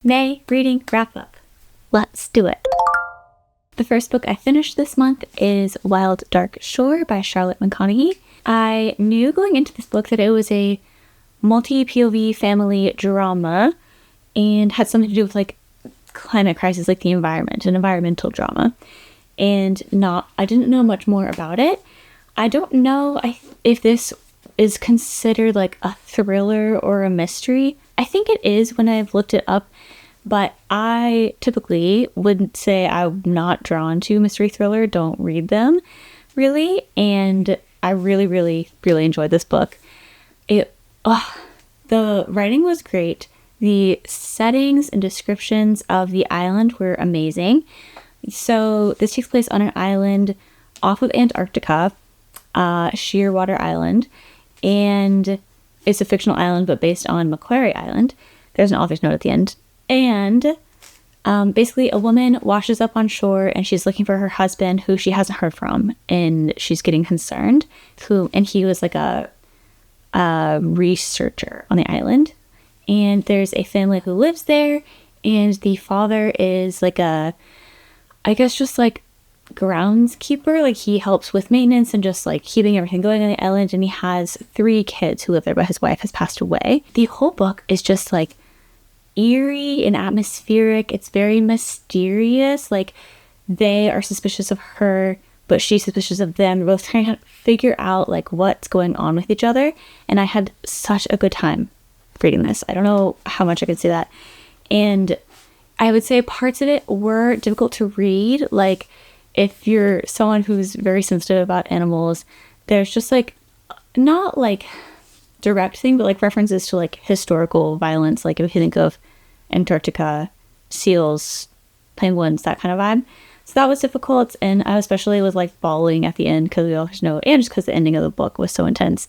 May reading wrap up. Let's do it. The first book I finished this month is Wild Dark Shore by Charlotte McConaughey. I knew going into this book that it was a multi-POV family drama and had something to do with like climate crisis, like the environment, an environmental drama. And I didn't know much more about it. I don't know if this is considered like a thriller or a mystery. I think it is when I've looked it up, but I typically would say I'm not drawn to mystery thriller, don't read them really, and I really, really, really enjoyed this book. The writing was great. The settings and descriptions of the island were amazing. So this takes place on an island off of Antarctica, Shearwater Island, and it's a fictional island, but based on Macquarie Island. There's an author's note at the end. And basically a woman washes up on shore and she's looking for her husband who she hasn't heard from. And she's getting concerned. And he was like a researcher on the island. And there's a family who lives there. And the father is like just like groundskeeper. Like he helps with maintenance and just like keeping everything going on the island. And he has 3 kids who live there, but his wife has passed away. The whole book is just like eerie and atmospheric. It's very mysterious. Like they are suspicious of her, but she's suspicious of them. They're both trying to figure out like what's going on with each other. And I had such a good time reading this. I don't know how much I could say that. And I would say parts of it were difficult to read. Like if you're someone who's very sensitive about animals, there's just like not like direct thing, but like references to like historical violence. Like if you think of Antarctica, seals, penguins, that kind of vibe. So that was difficult. And I especially was like bawling at the end because we always know, and just because the ending of the book was so intense.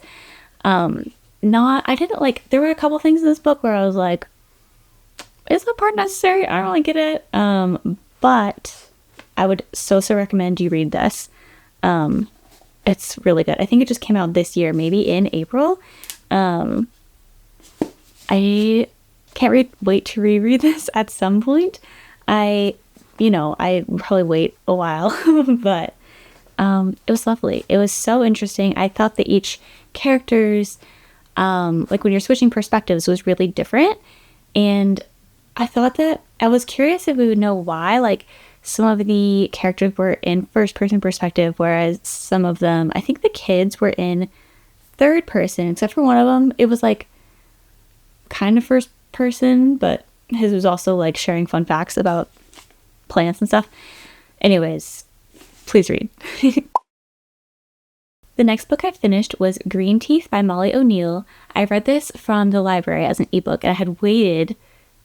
There were a couple things in this book where I was like, is that part necessary? I don't really get it. But I would so recommend you read this. It's really good. I think it just came out this year, maybe in April. I can't wait to reread this at some point. I probably wait a while, but it was lovely. It was so interesting. I thought that each character's, like when you're switching perspectives, was really different. And I thought that I was curious if we would know why, like some of the characters were in first person perspective, whereas some of them, I think the kids were in third person, except for one of them. It was like kind of first person, but his was also like sharing fun facts about plants and stuff. Anyways, please read. The next book I finished was Green Teeth by Molly O'Neill. I read this from the library as an ebook, and I had waited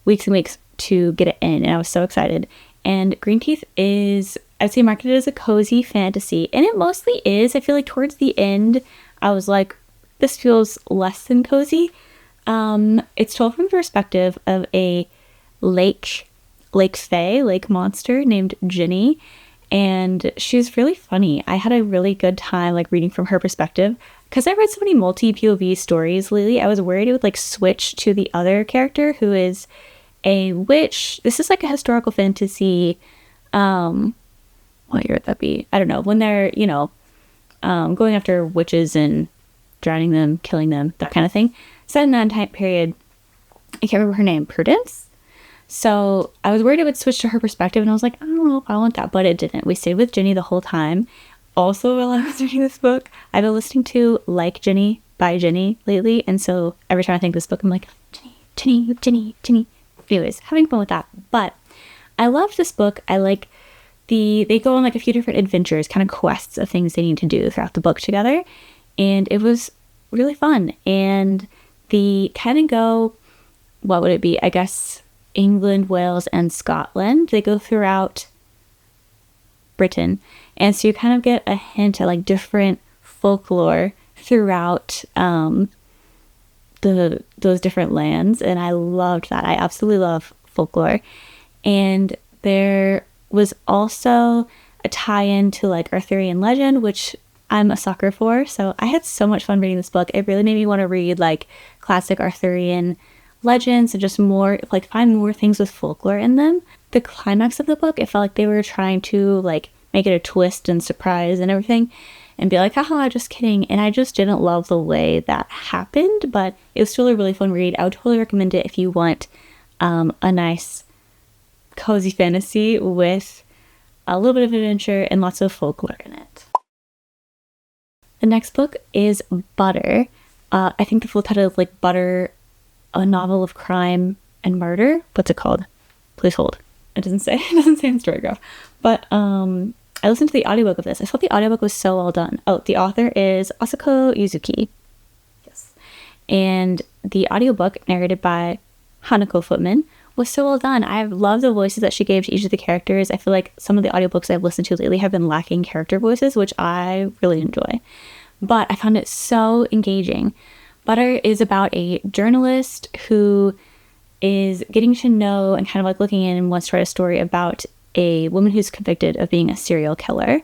weeks and weeks to get it in, and I was so excited. And Green Teeth is, I'd say, marketed as a cozy fantasy, and it mostly is. I feel like towards the end, I was like, this feels less than cozy. It's told from the perspective of a lake monster named Ginny, and she's really funny. I had a really good time like reading from her perspective because I read so many multi-POV stories lately. I was worried it would like switch to the other character who is a witch. This is like a historical fantasy. What year would that be? I don't know. When they're, going after witches and drowning them, killing them, that kind of thing. Set in that time period. I can't remember her name. Prudence? So I was worried it would switch to her perspective, and I was like, I don't know if I want that, but it didn't. We stayed with Ginny the whole time. Also, while I was reading this book, I've been listening to Like Ginny by Ginny lately, and so every time I think of this book, I'm like, Ginny. Anyways, having fun with that. But I love this book. I like they go on like a few different adventures, kind of quests of things they need to do throughout the book together, and it was really fun. And they kind of go, what would it be? I guess England, Wales, and Scotland. They go throughout Britain, and so you kind of get a hint at like different folklore throughout those different lands, and I loved that. I absolutely love folklore. And there was also a tie-in to like Arthurian legend, which I'm a sucker for. So I had so much fun reading this book. It really made me want to read like classic Arthurian legends and just more, like, find more things with folklore in them. The climax of the book, it felt like they were trying to, like, make it a twist and surprise and everything and be like, haha, just kidding. And I just didn't love the way that happened, but it was still a really fun read. I would totally recommend it if you want a nice, cozy fantasy with a little bit of adventure and lots of folklore in it. The next book is Butter. I think the full title is like Butter, a novel of crime and murder. What's it called? Please hold. It doesn't say in Storygraph. But I listened to the audiobook of this. I thought the audiobook was so well done. Oh, the author is Asako Yuzuki. Yes. And the audiobook, narrated by Hanako Footman, was so well done. I love the voices that she gave to each of the characters. I feel like some of the audiobooks I've listened to lately have been lacking character voices, which I really enjoy. But I found it so engaging. Butter is about a journalist who is getting to know and kind of like looking in and wants to write a story about a woman who's convicted of being a serial killer.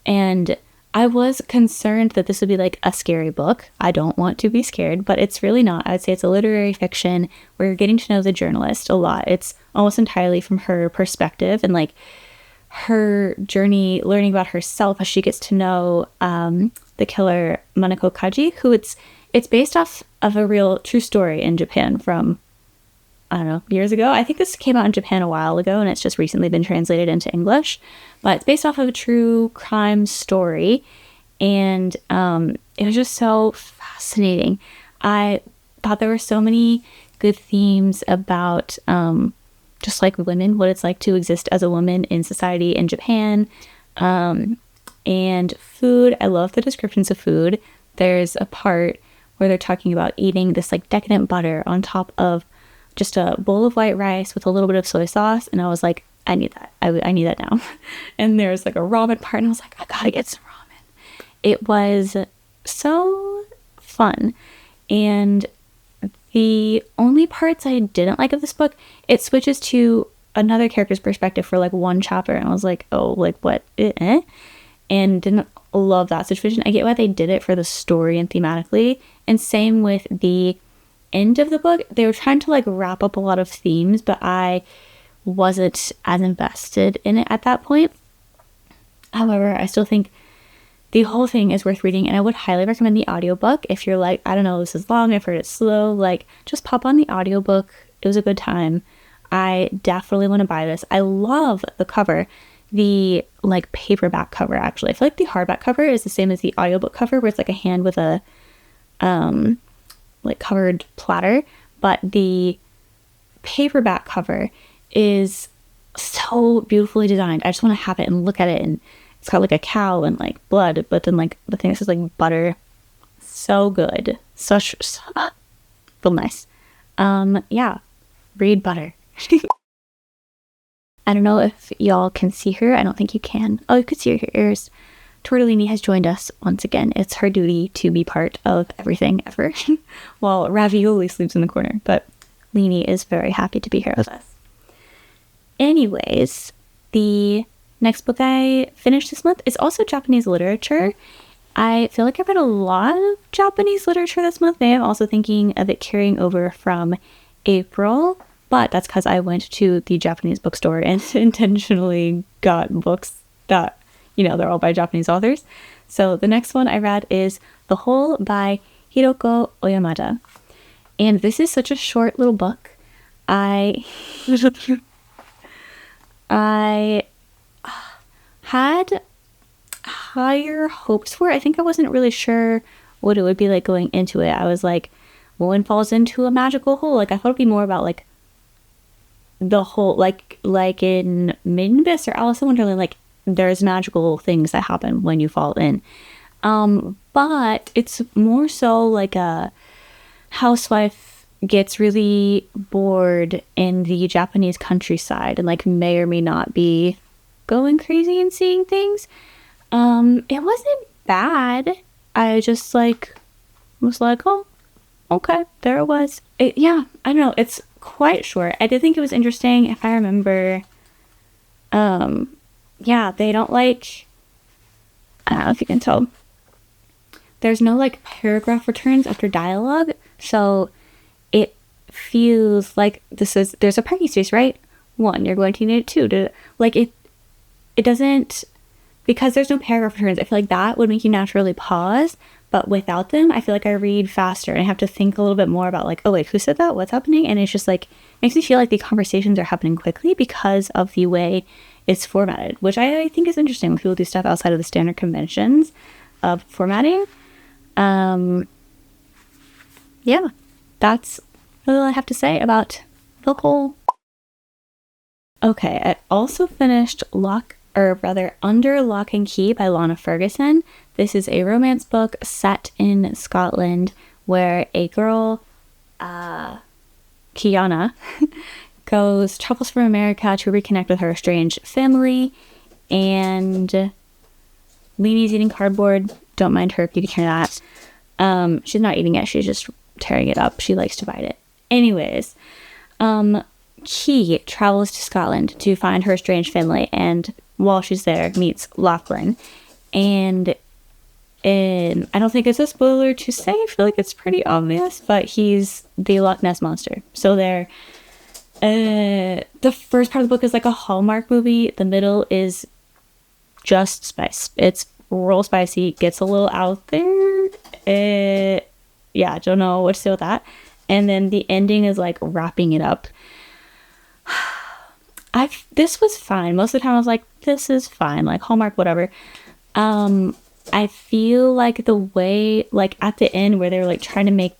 And I was concerned that this would be like a scary book. I don't want to be scared, but it's really not. I would say it's a literary fiction where you're getting to know the journalist a lot. It's almost entirely from her perspective and like her journey learning about herself as she gets to know the killer Maneko Kaji, who it's based off of a real true story in Japan from, I don't know, years ago. I think this came out in Japan a while ago and it's just recently been translated into English, but it's based off of a true crime story. And it was just so fascinating. I thought there were so many good themes about just like women, what it's like to exist as a woman in society in Japan. And food. I love the descriptions of food. There's a part where they're talking about eating this like decadent butter on top of just a bowl of white rice with a little bit of soy sauce. And I was like, I need that. I need that now. And there's like a ramen part and I was like, I gotta get some ramen. It was so fun. And the only parts I didn't like of this book, it switches to another character's perspective for like one chapter. And I was like, oh, like what? And didn't love that situation. I get why they did it for the story and thematically. And same with the end of the book. They were trying to like wrap up a lot of themes, but I wasn't as invested in it at that point. However, I still think the whole thing is worth reading, and I would highly recommend the audiobook. If you're like, I don't know, this is long, I've heard it slow, like just pop on the audiobook. It was a good time. I definitely want to buy this. I love the cover. The like paperback cover, actually. I feel like the hardback cover is the same as the audiobook cover, where it's like a hand with a like covered platter, but the paperback cover is so beautifully designed. I just want to have it and look at it, and it's got like a cow and like blood, but then like the thing that says like butter. So good. So feel nice. Yeah, read Butter. I don't know if y'all can see her. I don't think you can. Oh, you could see her ears. Tortellini has joined us once again. It's her duty to be part of everything ever, while Ravioli sleeps in the corner. But Lini is very happy to be here with us. Anyways, the next book I finished this month is also Japanese literature. I feel like I read a lot of Japanese literature this month. I am also thinking of it carrying over from April, but that's because I went to the Japanese bookstore and intentionally got books that, you know, they're all by Japanese authors. So the next one I read is The Hole by Hiroko Oyamada. And this is such a short little book. I had higher hopes for it. I think I wasn't really sure what it would be like going into it. I was like, woman falls into a magical hole. Like, I thought it'd be more about like the whole, like in Maiden Abyss or Alice in Wonderland, like there's magical things that happen when you fall in. But it's more so like a housewife gets really bored in the Japanese countryside and like may or may not be going crazy and seeing things. It wasn't bad. I just like was like, oh, okay, there it was. Yeah, I don't know. It's quite short. I did think it was interesting. If I remember, yeah, they don't like, I don't know if you can tell. There's no like paragraph returns after dialogue, so it feels like there's a parking space, right? One, you're going to need it. Two, it doesn't, because there's no paragraph returns. I feel like that would make you naturally pause, but without them, I feel like I read faster and I have to think a little bit more about like, oh wait, who said that? What's happening? And it's just like, makes me feel like the conversations are happening quickly because of the way it's formatted, which I think is interesting when people do stuff outside of the standard conventions of formatting. Yeah, that's all I have to say about the whole. Okay, I also finished Under Lock and Key by Lana Ferguson. This is a romance book set in Scotland where a girl, Kiana, travels from America to reconnect with her estranged family, and Leanie's eating cardboard. Don't mind her if you can hear that. She's not eating it, she's just tearing it up. She likes to bite it. Anyways, Key travels to Scotland to find her estranged family, and while she's there, meets Lachlan. And I don't think it's a spoiler to say, I feel like it's pretty obvious, but he's the Loch Ness Monster. So the first part of the book is like a Hallmark movie. The middle is just spice. It's real spicy, gets a little out there. Yeah, I don't know what to say with that. And then the ending is like wrapping it up. This was fine. Most of the time I was like, this is fine, like Hallmark, whatever. I feel like the way, like at the end where they were like trying to make,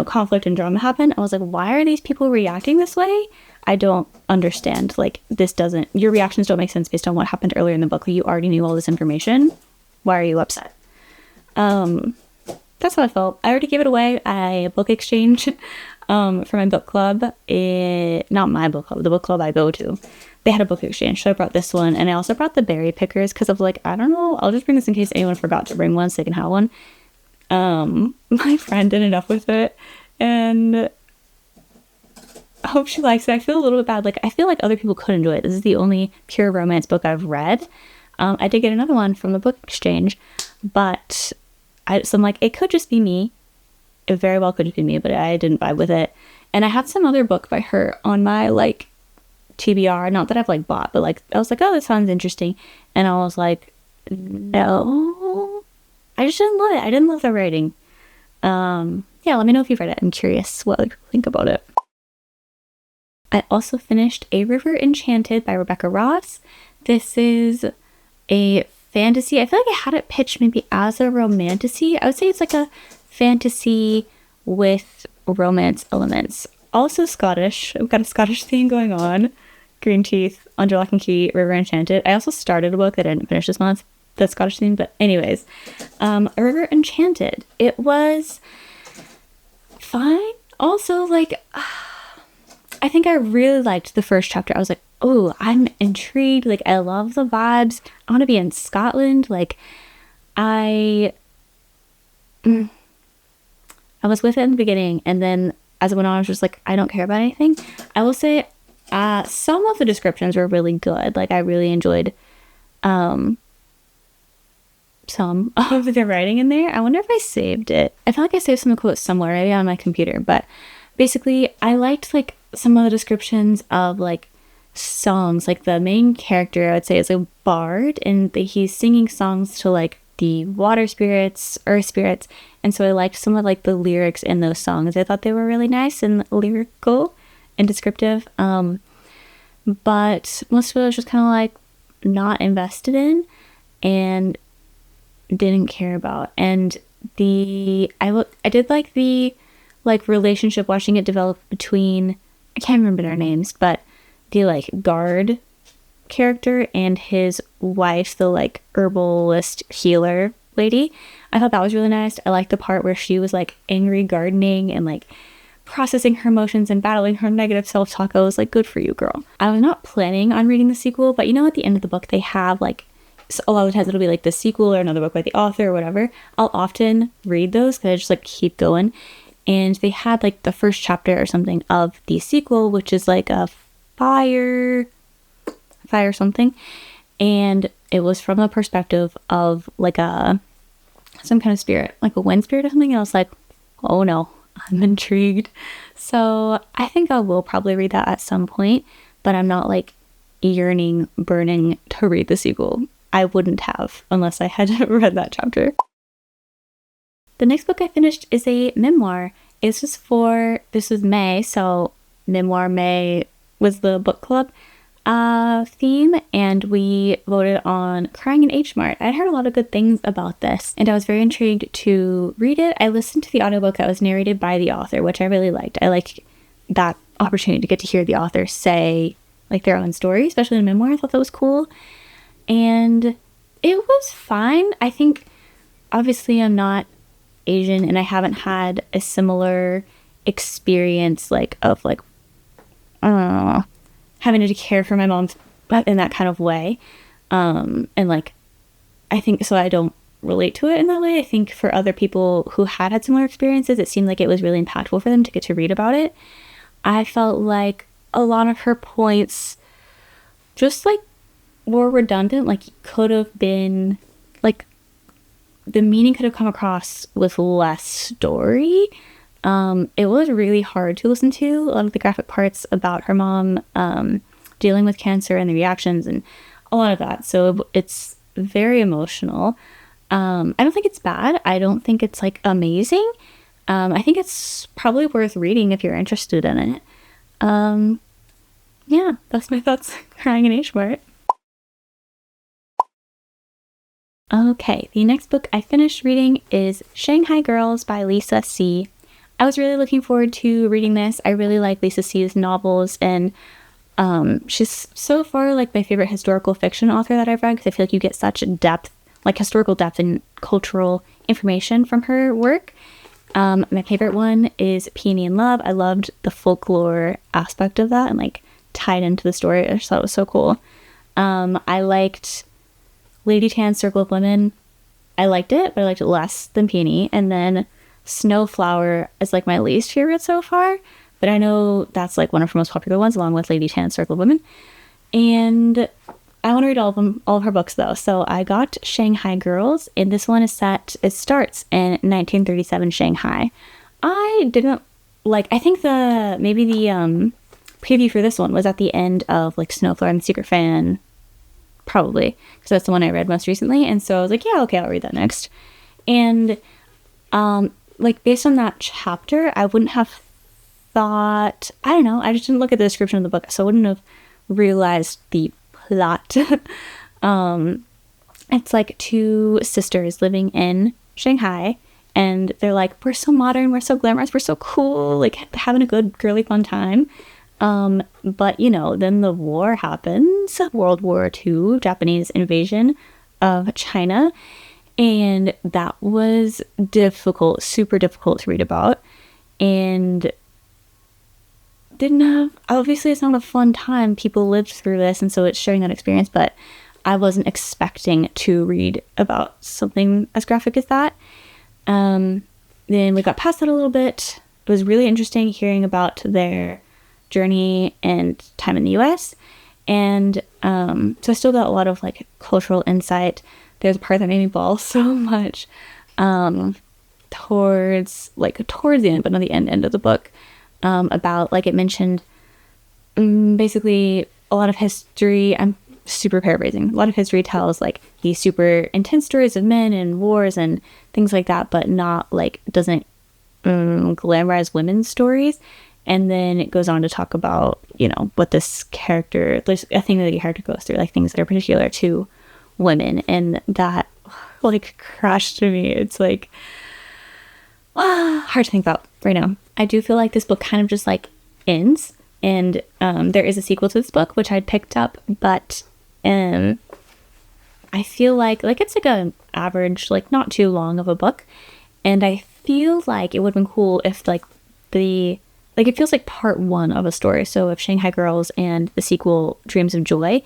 conflict and drama happen, I was like, why are these people reacting this way? I don't understand. Like, your reactions don't make sense based on what happened earlier in the book. Like, you already knew all this information. Why are you upset? That's how I felt. I already gave it away at a book exchange for my book club. Not my book club, the book club I go to. They had a book exchange, so I brought this one. And I also brought the Berry Pickers because of like, I don't know, I'll just bring this in case anyone forgot to bring one so they can have one. My friend ended up with it, and I hope she likes it. I feel a little bit bad. Like, I feel like other people could enjoy it. This is the only pure romance book I've read. I did get another one from the book exchange, but so I'm like, it could just be me. It very well could just be me, but I didn't vibe with it. And I had some other book by her on my like TBR, not that I've like bought, but like I was like, oh, this sounds interesting, and I was like, no, I just didn't love it. I didn't love the writing. Yeah, let me know if you've read it. I'm curious what other people think about it. I also finished A River Enchanted by Rebecca Ross. This is a fantasy. I feel like I had it pitched maybe as a romantasy. I would say it's like a fantasy with romance elements. Also Scottish. I've got a Scottish theme going on. Green Teeth, Under Lock and Key, River Enchanted. I also started a book that I didn't finish this month, the Scottish theme, but anyways. A River Enchanted. It was fine. Also, like, I think I really liked the first chapter. I was like, oh, I'm intrigued. Like, I love the vibes. I want to be in Scotland. Like, I was with it in the beginning, and then as it went on, I was just like, I don't care about anything. I will say some of the descriptions were really good. Like, I really enjoyed some of the writing in there. I wonder if I saved it. I feel like I saved some of the quotes somewhere, maybe on my computer, but basically I liked like some of the descriptions of like songs. Like, the main character, I would say, is a bard, and he's singing songs to like the water spirits, earth spirits, and so I liked some of like the lyrics in those songs. I thought they were really nice and lyrical and descriptive, but most of it was just kind of like not invested in and didn't care about. And I did like the like relationship, watching it develop between, I can't remember their names, but the like guard character and his wife, the like herbalist healer lady. I thought that was really nice. I liked the part where she was like angry gardening and like processing her emotions and battling her negative self-talk. I was like, good for you, girl. I was not planning on reading the sequel, but at the end of the book they have like, so a lot of times it'll be like the sequel or another book by the author or whatever. I'll often read those because I just like keep going. And they had like the first chapter or something of the sequel, which is like a fire something, and it was from the perspective of like some kind of spirit, like a wind spirit or something. And I was like, oh no, I'm intrigued. So I think I will probably read that at some point, but I'm not like yearning, burning to read the sequel. I wouldn't have unless I had read that chapter. The next book I finished is a memoir. This was May, so Memoir May was the book club theme, and we voted on Crying in H Mart. I'd heard a lot of good things about this, and I was very intrigued to read it. I listened to the audiobook that was narrated by the author, which I really liked. I like that opportunity to get to hear the author say like their own story, especially in a memoir. I thought that was cool, and it was fine. I think obviously I'm not Asian and I haven't had a similar experience I don't know, having to care for my mom in that kind of way. And like, I think, so I don't relate to it in that way. I think for other people who had similar experiences, it seemed like it was really impactful for them to get to read about it. I felt like a lot of her points just like were redundant, like could have been like, the meaning could have come across with less story. It was really hard to listen to. A lot of the graphic parts about her mom dealing with cancer and the reactions and a lot of that. So it's very emotional. I don't think it's bad. I don't think it's like amazing. I think it's probably worth reading if you're interested in it. Yeah, that's my thoughts. Crying in H Mart. Okay, the next book I finished reading is Shanghai Girls by Lisa C. I was really looking forward to reading this. I really like Lisa C's novels, and she's so far like my favorite historical fiction author that I've read, because I feel like you get such depth, like historical depth and cultural information from her work. My favorite one is Peony in Love. I loved the folklore aspect of that and like tied into the story. I just thought it was so cool. I liked Lady Tan's Circle of Women. I liked it, but I liked it less than Peony. And then Snowflower is like my least favorite so far, but I know that's like one of her most popular ones, along with Lady Tan's Circle of Women. And I want to read all of her books though. So I got Shanghai Girls, and this one it starts in 1937 Shanghai. I didn't like, I think maybe the preview for this one was at the end of like Snowflower and the Secret Fan, probably, because that's the one I read most recently. And so I was like, yeah, okay, I'll read that next. And like based on that chapter, I wouldn't have thought, I don't know, I just didn't look at the description of the book, so I wouldn't have realized the plot. It's like two sisters living in Shanghai, and they're like, we're so modern, we're so glamorous, we're so cool, like having a good girly fun time. But you know, then the war happens, World War II, Japanese invasion of China, and that was difficult, super difficult to read about, and obviously it's not a fun time. People lived through this, and so it's sharing that experience, but I wasn't expecting to read about something as graphic as that. Then we got past that a little bit. It was really interesting hearing about their journey and time in the US, and so I still got a lot of like cultural insight. There's a part that made me bawl so much towards the end, but not the end of the book, about like it mentioned basically a lot of history. I'm super paraphrasing. A lot of history tells like these super intense stories of men and wars and things like that, but not like doesn't glamorize women's stories. And then it goes on to talk about, you know, what this character, there's a thing that the character goes through, like things that are particular to women, and that like crushed me. It's like hard to think about right now. I do feel like this book kind of just like ends, and there is a sequel to this book which I'd picked up, but I feel like it's like an average, like not too long of a book, and I feel like it would have been cool if it feels like part one of a story. So if Shanghai Girls and the sequel Dreams of Joy,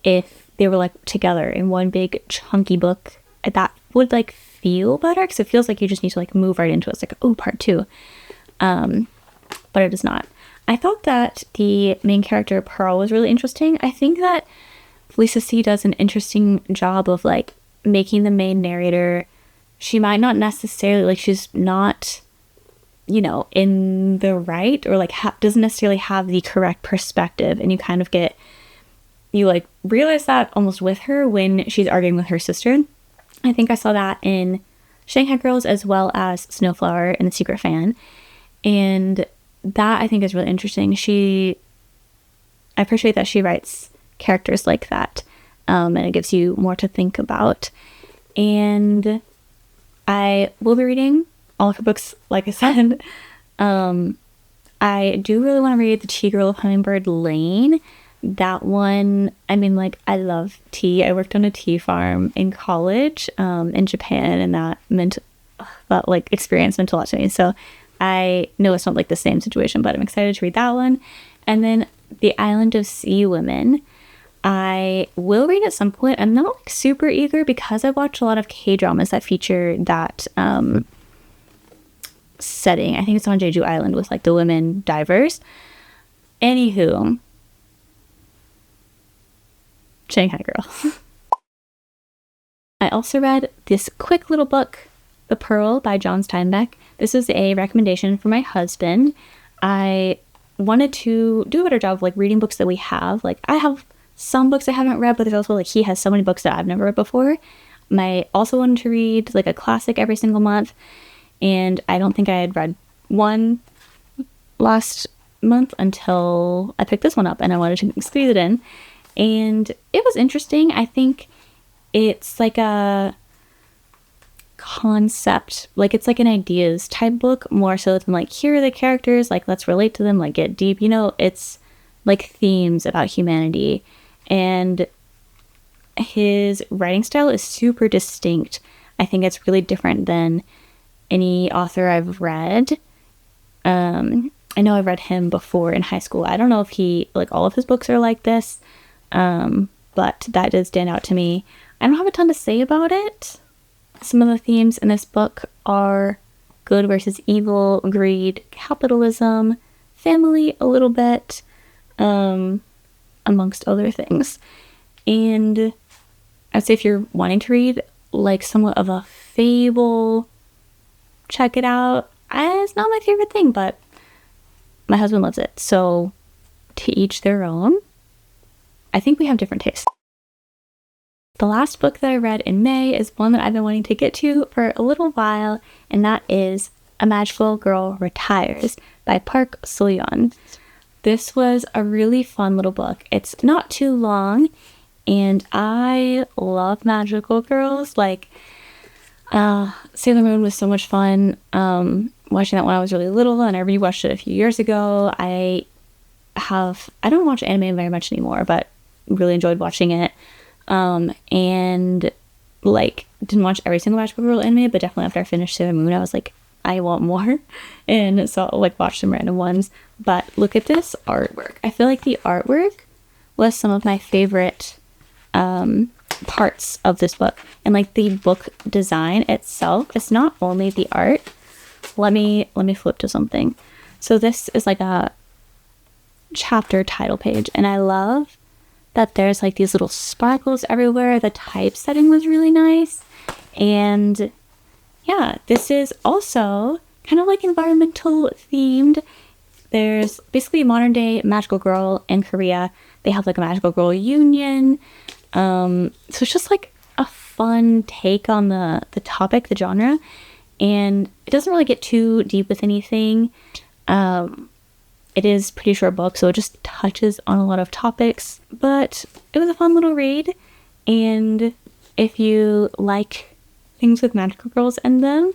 if they were like together in one big chunky book, that would like feel better, because it feels like you just need to like move right into it. It's like, oh, part two. But it is not. I thought that the main character Pearl was really interesting. I think that Lisa C does an interesting job of like making the main narrator, she might not necessarily, like she's not in the right, or like doesn't necessarily have the correct perspective, and you kind of you realize that almost with her when she's arguing with her sister. I think I saw that in Shanghai Girls as well as Snowflower and The Secret Fan, and that I think is really interesting. I appreciate that she writes characters like that, and it gives you more to think about. And I will be reading all of her books, like I said. I do really want to read The Tea Girl of Hummingbird Lane. That one, I love tea. I worked on a tea farm in college, in Japan, and that experience meant a lot to me. So I know it's not like the same situation, but I'm excited to read that one. And then The Island of Sea Women, I will read at some point. I'm not super eager because I watch a lot of K-dramas that feature that setting. I think it's on Jeju Island with the women divers. Anywho, Shanghai Girl. I also read this quick little book, The Pearl by John Steinbeck. This is a recommendation for my husband. I wanted to do a better job of reading books that we have. I have some books I haven't read, but there's also he has so many books that I've never read before. I also wanted to read a classic every single month, and I don't think I had read one last month until I picked this one up, and I wanted to squeeze it in. And it was interesting. I think it's a concept, it's an ideas type book more so than here are the characters, let's relate to them, get deep. It's themes about humanity, and his writing style is super distinct. I think it's really different than any author I've read. I know I've read him before in high school. I don't know if he all of his books are like this, but that did stand out to me. I don't have a ton to say about it. Some of the themes in this book are good versus evil, greed, capitalism, family a little bit, amongst other things. And I'd say if you're wanting to read somewhat of a fable, check it out. It's not my favorite thing, but my husband loves it. So to each their own. I think we have different tastes. The last book that I read in May is one that I've been wanting to get to for a little while, and that is A Magical Girl Retires by Park Soyeon. This was a really fun little book. It's not too long, and I love magical girls. Sailor Moon was so much fun. Watching that when I was really little, and I rewatched it a few years ago. I don't watch anime very much anymore, but really enjoyed watching it. And didn't watch every single Magical Girl anime, but definitely after I finished Sailor Moon, I was I want more. And so I'll watch some random ones. But look at this artwork. I feel the artwork was some of my favorite parts of this book. And the book design itself, it's not only the art. Let me flip to something. So this is a chapter title page, and I love that there's these little sparkles everywhere. The typesetting was really nice. And yeah, this is also kind of environmental themed. There's basically a modern day magical girl in Korea. They have a magical girl union. So it's just a fun take on the topic, the genre. And it doesn't really get too deep with anything. It is a pretty short book, so it just touches on a lot of topics. But it was a fun little read. And if you like things with magical girls in them,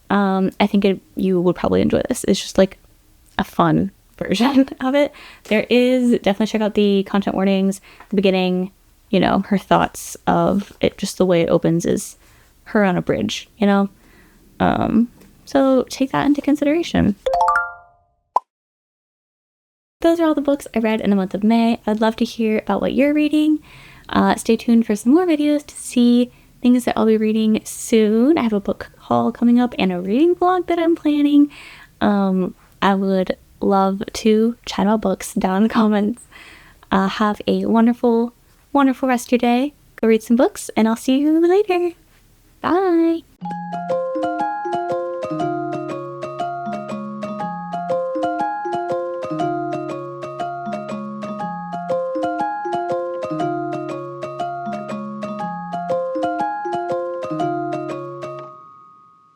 I think you would probably enjoy this. It's just a fun version of it. There is, definitely check out the content warnings. The beginning, her thoughts of it, just the way it opens is her on a bridge, so take that into consideration. Those are all the books I read in the month of May. I'd love to hear about what you're reading. Stay tuned for some more videos to see things that I'll be reading soon. I have a book haul coming up and a reading vlog that I'm planning. I would love to chat about books down in the comments. Have a wonderful, wonderful rest of your day. Go read some books, and I'll see you later. Bye!